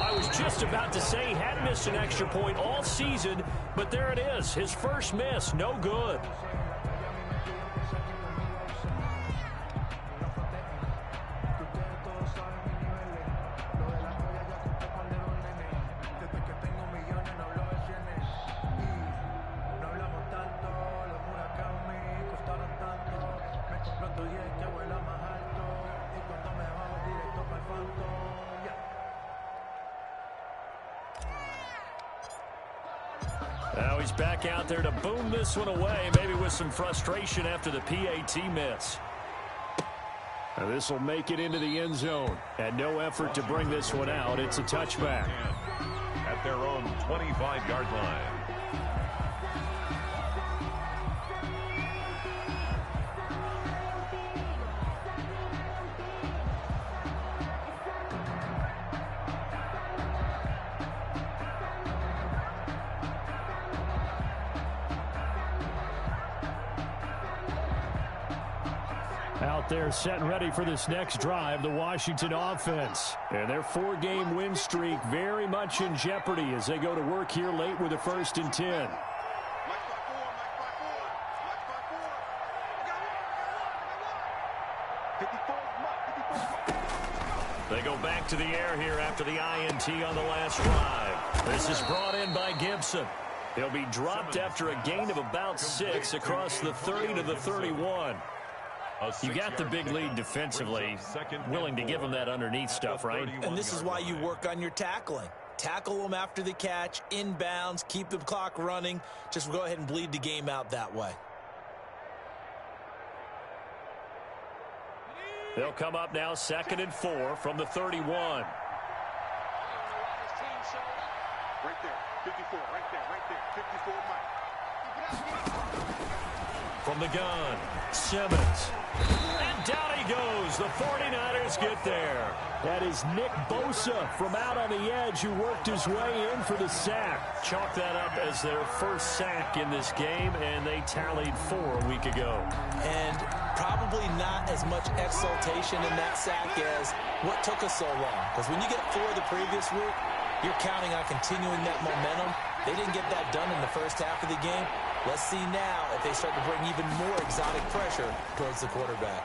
S2: I was just about to say he hadn't missed an extra point all season, but there it is. His first miss, no good. Now he's back out there to boom this one away, maybe with some frustration after the PAT miss. Now this will make it into the end zone. And no effort to bring this one out. It's a touchback.
S4: At their own 25-yard line.
S2: Out there set and ready for this next drive, the Washington offense. And their 4-game win streak very much in jeopardy as they go to work here late with a 1st and 10. They go back to the air here after the INT on the last drive. This is brought in by Gibson. He'll be dropped after a gain of about 6 across the 30 to the 31. You got the big lead defensively, willing to give them that underneath stuff, right?
S3: And this is why you work on your tackling. Tackle them after the catch, inbounds, keep the clock running. Just go ahead and bleed the game out that way.
S2: They'll come up now 2nd and 4 from the 31.
S5: Right there, 54, right there, 54, Mike.
S2: From the gun, Simmons. And down he goes. The 49ers get there. That is Nick Bosa from out on the edge who worked his way in for the sack. Chalk that up as their first sack in this game, and they tallied 4 a week ago.
S3: And probably not as much exultation in that sack as what took us so long. Because when you get 4 the previous week, you're counting on continuing that momentum. They didn't get that done in the first half of the game. Let's see now if they start to bring even more exotic pressure towards the quarterback.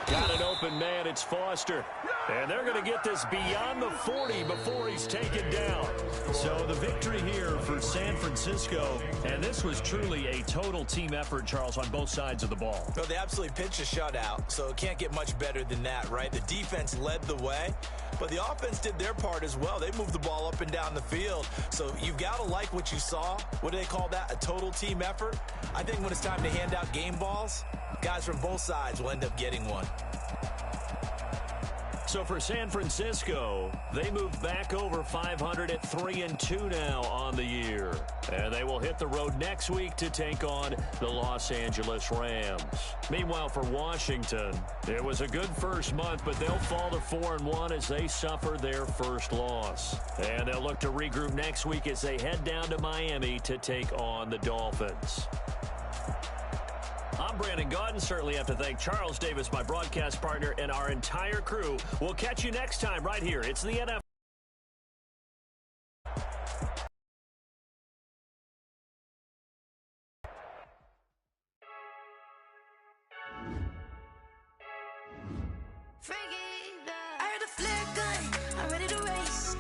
S2: Got an open man, it's Foster. And they're going to get this beyond the 40 before he's taken down. So the victory here for San Francisco, and this was truly a total team effort, Charles, on both sides of the ball.
S3: No, they absolutely pitched a shutout, so it can't get much better than that, right? The defense led the way, but the offense did their part as well. They moved the ball up and down the field, so you've got to like what you saw. What do they call that? A total team effort? I think when it's time to hand out game balls, guys from both sides will end up getting one.
S2: So for San Francisco, they move back over 500 at 3-2 now on the year. And they will hit the road next week to take on the Los Angeles Rams. Meanwhile, for Washington, it was a good first month, but they'll fall to 4-1 as they suffer their first loss. And they'll look to regroup next week as they head down to Miami to take on the Dolphins. I'm Brandon Gaudin. Certainly have to thank Charles Davis, my broadcast partner, and our entire crew. We'll catch you next time right here. It's the NFL.
S7: I heard the flare gun, I'm ready to race.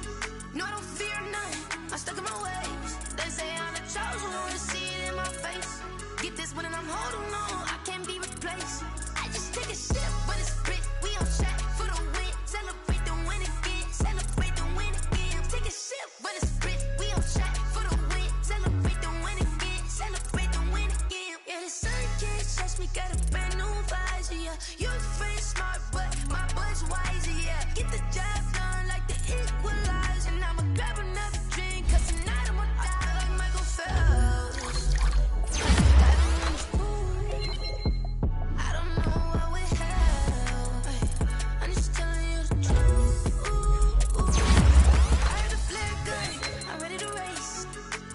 S7: No, I don't fear none, I'm stuck in my ways. They say I'm the chosen one, see it in my face. Get this one and I'm holding on, I can't be replaced. I just take a sip, but it's spit, we on track for the win. Celebrate the win again, celebrate the win again. Take a sip, but it's spit, we on track for the win. Celebrate the win again, celebrate the win again. Yeah, the sun can't touch me, got a brand new visor, yeah. You free smart, but my butt's wiser, yeah. Get the job done like the equalizer. And I'ma grab another drink, cause tonight I'ma die like Michael Phelps. I don't know what would help. I'm just telling you the truth. I heard the flare gun, I'm ready to race.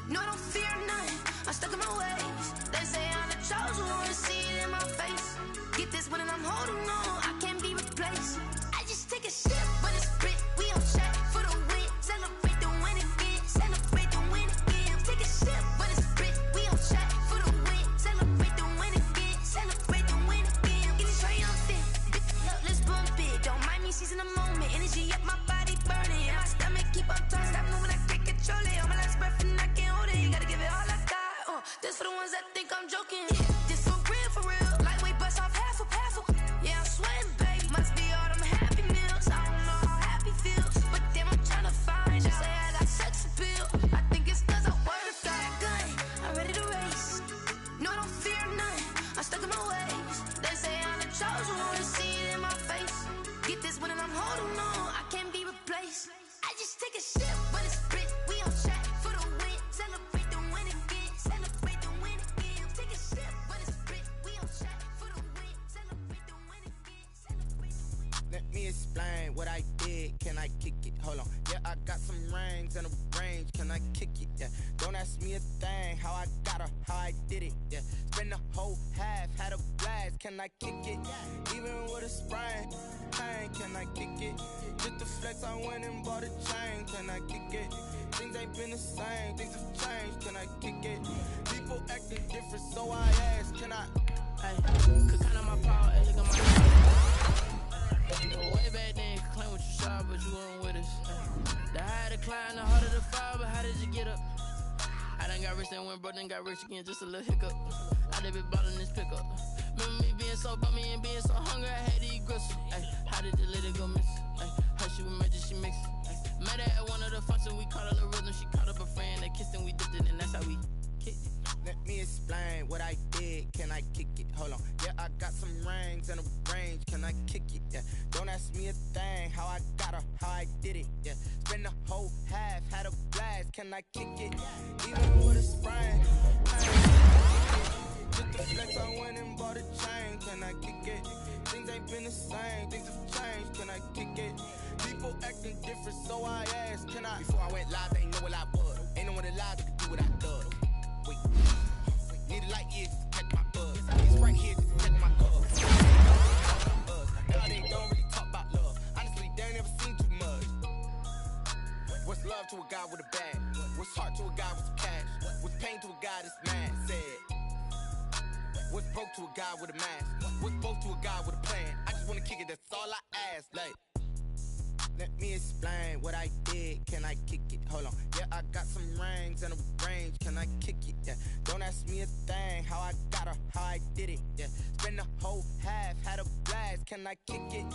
S7: No, I don't fear nothing, I'm stuck in my ways. They say I'm the chosen one, see it in my face. Get this one and I'm holding on, I can't be replaced. I just take a sip, but it's spit, we on chat for the win. Celebrate the win again, celebrate the win again. Take a sip, but it's spit, we on chat for the win. Celebrate the win again, celebrate the win again. Get it triumphant, look, let's bump it. Don't mind me seizing the moment, energy up my body burning. My stomach keep on turning, stop moving, I can't control it. On my last breath and I can't hold it, you gotta give it all I got. This for the ones that think I'm joking. This for real. Lightweight bust off half a. Yeah, I'm sweating, babe. Must be all them happy meals. I don't know how happy feels, but damn, I'm tryna find. Just say I got sex appeal. I think it's cause I work. Got a gun, I'm ready to race. No, I don't fear nothing, I'm stuck in my ways. They say I'm the chosen one, see it in my face. Get this one and I'm holding on, I can't be replaced. I just take a sip, but it's spit. We on chat for the win. Celebrate the win again, celebrate the win again. Take a sip, but it's spit. We on chat for the win. Celebrate the win again, celebrate the win.
S8: Let me explain what I did. Can I kick it? Hold on. Yeah, I got some rings and a range. Can I kick it? Yeah. Don't ask me a thing. How I got her, how I did it. Yeah. Spend the whole half, had a blast. Can I kick it? Even with a sprain. Pain, can I kick it? Just the flex, I went and bought a chain. Can I kick it? Things ain't been the same. Things have changed. Can I kick it? People acting different, so I ask. Can I?
S9: Hey, could count on my power, hey, look at my way back then, could claim what you saw, but you weren't with us. The higher the climb, the harder the fall, but how did you get up? I done got rich and went broke, then got rich again, just a little hiccup. I done been ballin' this pickup. Remember me being so bummy and being so hungry, I had to eat gristle. Ay, how did the lady go miss? Ay, her she was major, she mixed. Met her at one of the functions, we caught her the rhythm, she caught up a friend, they kissed and we dipped it, and that's how we kicked it.
S8: Let me explain what I did. Can I kick it? Hold on. Yeah, I got some rings and a range. Can I kick it? Yeah. Don't ask me a thing. How I got her, how I did it. Yeah. Spend the whole half, had a blast. Can I kick it? Even with a sprain. Just the flex, I went and bought a chain. Can I kick it? Things ain't been the same. Things have changed. Can I kick it? People acting different, so I asked. Can I? Before I went live, they ain't know what I was. Ain't no one alive that could do what I done. Wait. Need a light here just to catch my buzz. He's right here just to catch my buzz. Now they don't really talk about love. Honestly, they ain't never seen too much. What's love to a guy with a bag? What's heart to a guy with some cash? What's pain to a guy that's mad? Said. What's broke to a guy with a mask? What's broke to a guy with a plan? I just wanna kick it, that's all I ask. Like, let me explain what I did. Can I kick it? Hold on. Yeah, I got some rings and a range. Can I kick it? Yeah. Don't ask me a thing. How I got her, how I did it. Yeah. Spend the whole half, had a blast. Can I kick it?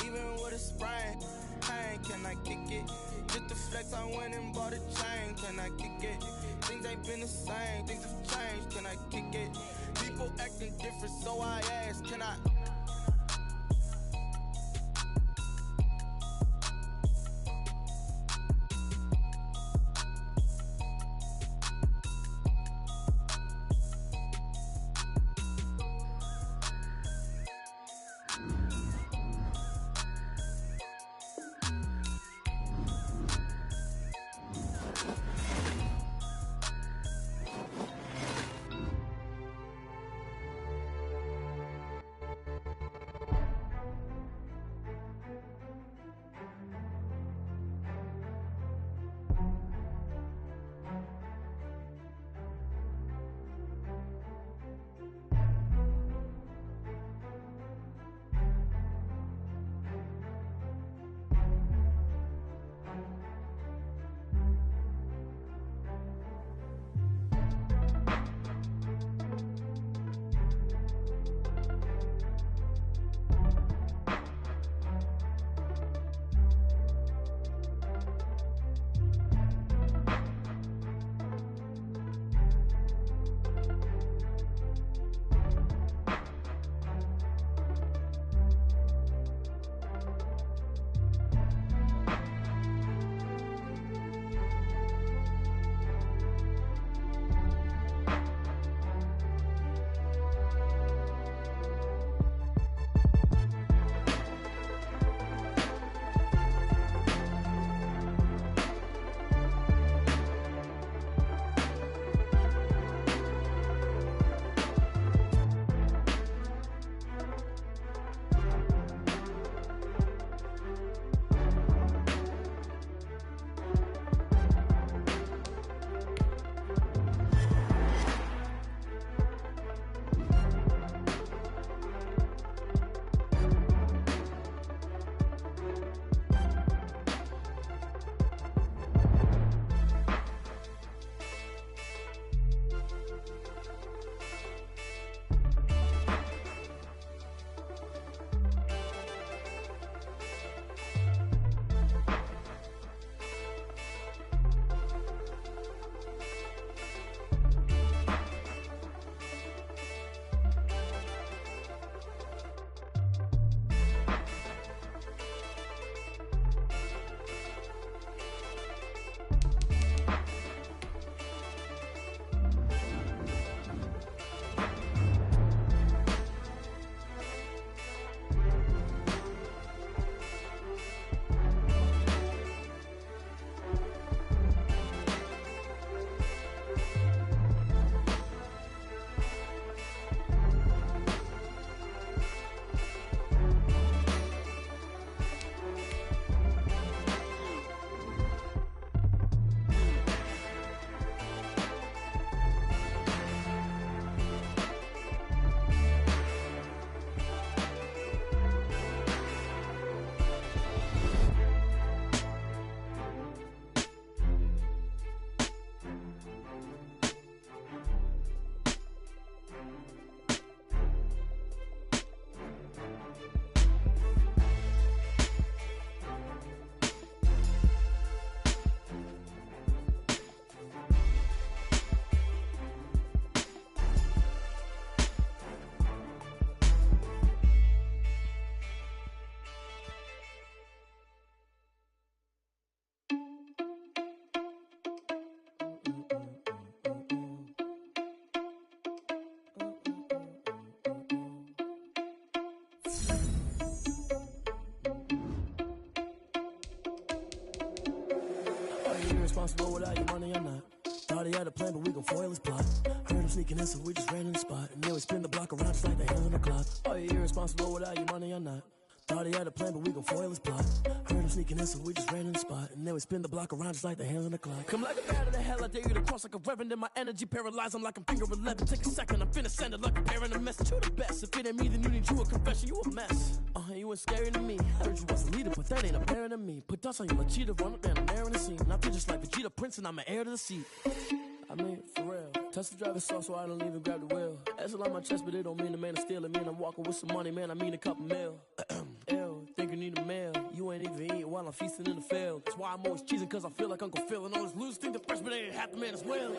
S8: Even with a sprain. Pain, can I kick it? Just the flex, I went and bought a chain. Can I kick it? Things ain't been the same. Things have changed. Can I kick it? People acting different, so I ask. Can I?
S1: irresponsible without your money or not. Thought he had a plan, but we gon' foil his plot. Heard him sneaking in, so we just ran in the spot. And then we spin the block around just like the hands on the clock. Are you irresponsible without your money or not? Thought he had a plan, but we gon' foil his plot. Heard him sneaking in, so we just ran in the spot. And then we spin the block around just like the hands on the clock. Come like a bat of the hell, I dare you to cross like a reverend. And my energy paralyzed, I'm like I'm finger 11. Take a second, I'm finna send it like a parent a message. You the best, if it ain't me, then you need you a confession. You a mess, you ain't scary to me. Heard you was a leader, but that ain't apparent to me. Put dust on you like cheetah, run up, man, I'm airing the scene. And I feel just like Vegeta Prince, and I'm an heir to the seat. I mean, for real. Touch the driver's sauce so I don't even grab the wheel. That's on my chest, but it don't mean the man is stealing. Mean I'm walking with some money, man, I mean a couple mil. Ew, think you need a meal. You ain't even eating while I'm feasting in the field. That's why I'm always cheesing, cause I feel like Uncle Phil. And all this losers think the freshman ain't half the man as well.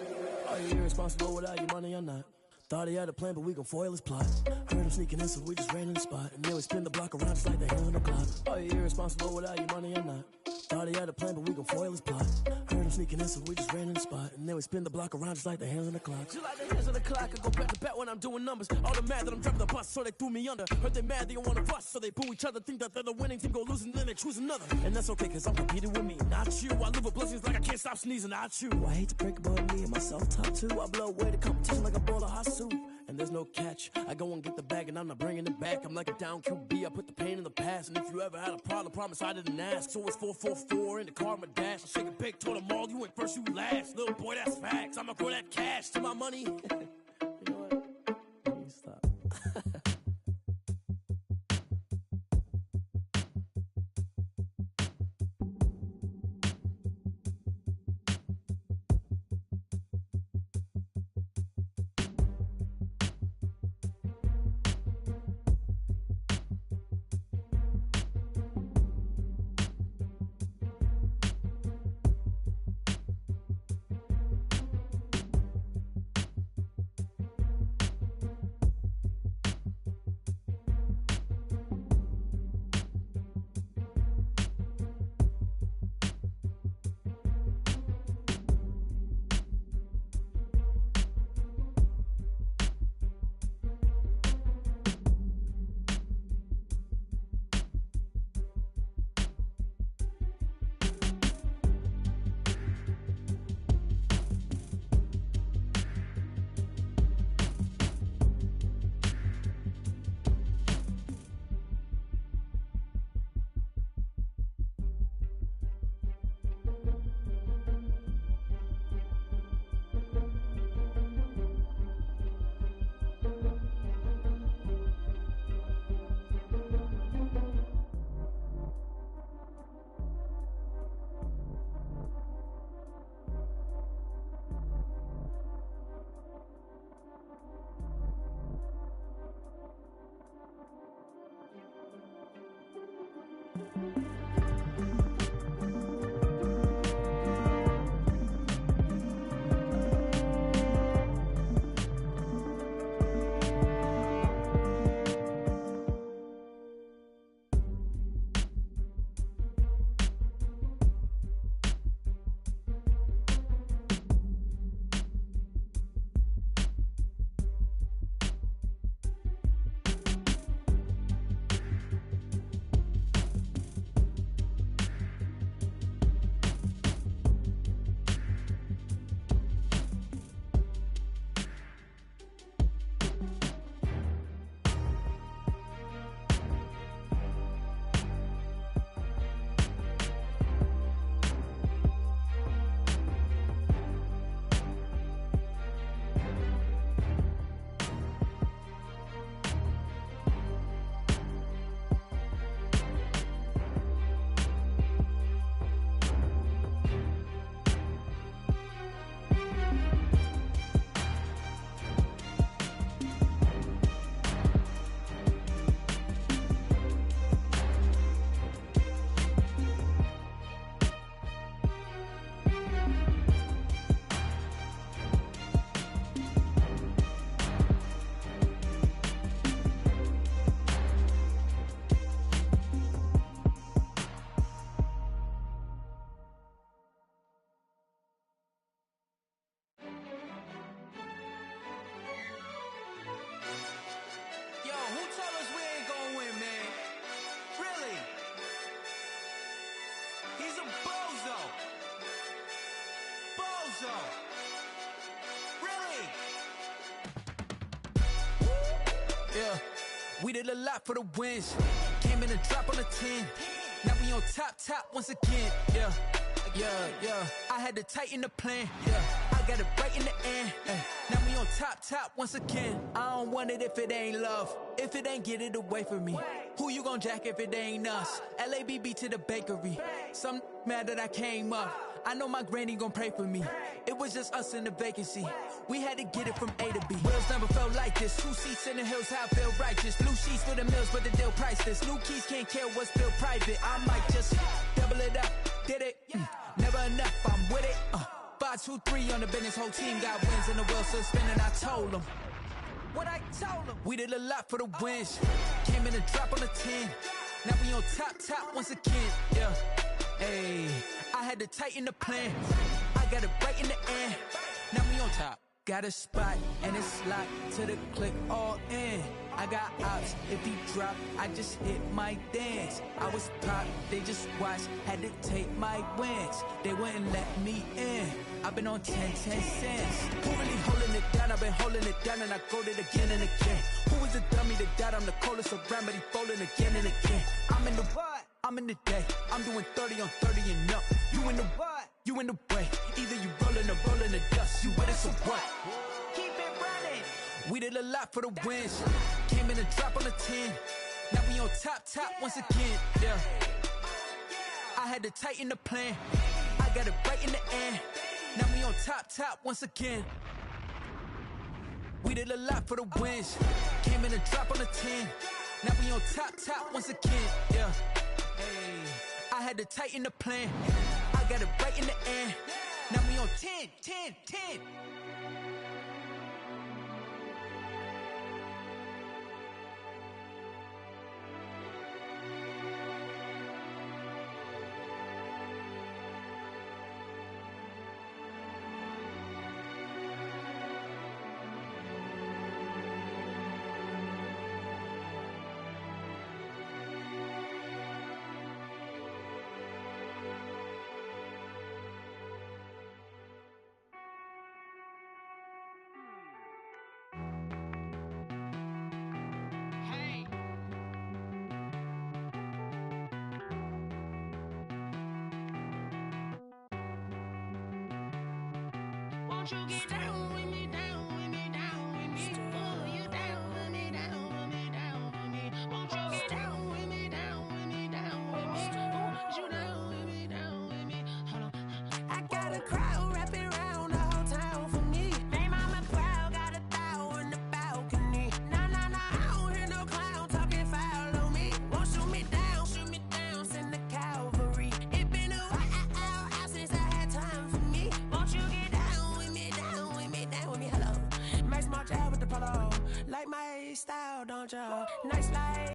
S1: Are you irresponsible without your money or not? Thought he had a plan, but we gon' foil his plot. Heard him sneaking in, so we just ran in the spot. And then we spin the block around just like the hands on the clock. Are you irresponsible without your money or not? Thought he had a plan, but we gon' foil his plot. Heard him sneaking in, so we just ran in the spot. And then we spin the block around just like the hands on the clock. Just like the hands on the clock, I go back to back when I'm doing numbers. All the mad that I'm driving the bus, so they threw me under. Heard they mad, they don't wanna bust, so they boo each other. Think that they're the winning team, go losing, then they choose another. And that's okay, cause I'm competing with me, not you. I live with blessings like I can't stop sneezing, not you. I hate to break about me and my self-talk too. I blow away the competition like a bowl of hot soup. And there's no catch. I go and get the bag and I'm not bringing it back. I'm like a down QB, I put the pain in the past. And if you ever had a problem, promise I didn't ask. So it's 444 in the car, my dash. I shake a big, told them all, you ain't first, you last. Little boy, that's facts. I'ma grow that cash to my money. You know what? Let me stop. We did a lot for the wins. Came in a drop on a 10. Now we on top once again. Yeah. I had to tighten the plan. Yeah. I got it right in the end. Now we on top once again. I don't want it if it ain't love. If it ain't, get it away from me. Who you gon' jack if it ain't us? LABB to the bakery. Some mad that I came up. I know my granny gon' pray for me. It was just us in the vacancy. We had to get it from A to B. Wheels never felt like this. 2 seats in the hills, how I feel righteous. Blue sheets for the mills, but the deal priceless. New keys can't care what's still private. I might just double it up. Did it? Never enough, I'm with it. 5, 2, 3 on the business. Whole team got wins and the wheels still spinning. I told them what I told them. We did a lot for the wins. Came in a drop on a 10. Now we on top once again. Yeah. Hey, I had to tighten the plan. I got it right in the end. Now we on top. Got a spot and it's locked to the click all in. I got ops, if he drop, I just hit my dance. I was pop, they just watched, had to take my wins. They wouldn't let me in. I've been on 10 cents. Who really holding it down? I've been holding it down and I go it again and again. Who is the dummy that died? I'm the coldest around, but he folding again and again. I'm in the what? I'm in the day. I'm doing 30 on 30 and up. You in the what? You in the way. Either you rolling or rolling the dust. You with us or what? Keep it running. We did a lot for the wins. Came in a drop on a 10. Now we on top once again. Yeah. I had to tighten the plan. I got it right in the end. Now we on top once again. We did a lot for the wins. Came in a drop on a 10. Now we on top once again. Yeah. Hey, I had to tighten the plan. I got it right in the end. Now we on 10.
S9: Won't you get down with me, down with me, down with me? Oh, you down with me, down with me, down with me. Won't you get down with me, down with me, down with me? Oh, you down with me, down with me? Hold on. I got a crowd wrapping around the whole town for me. They mama crowd got a thou on the balcony. Nah, I don't hear no clown talking foul on me. Won't shoot me down, send the cavalry. It been a while since I had time for me. Won't you get down with me, hello. Nice march out with the polo. Like my style, don't you? Nice life.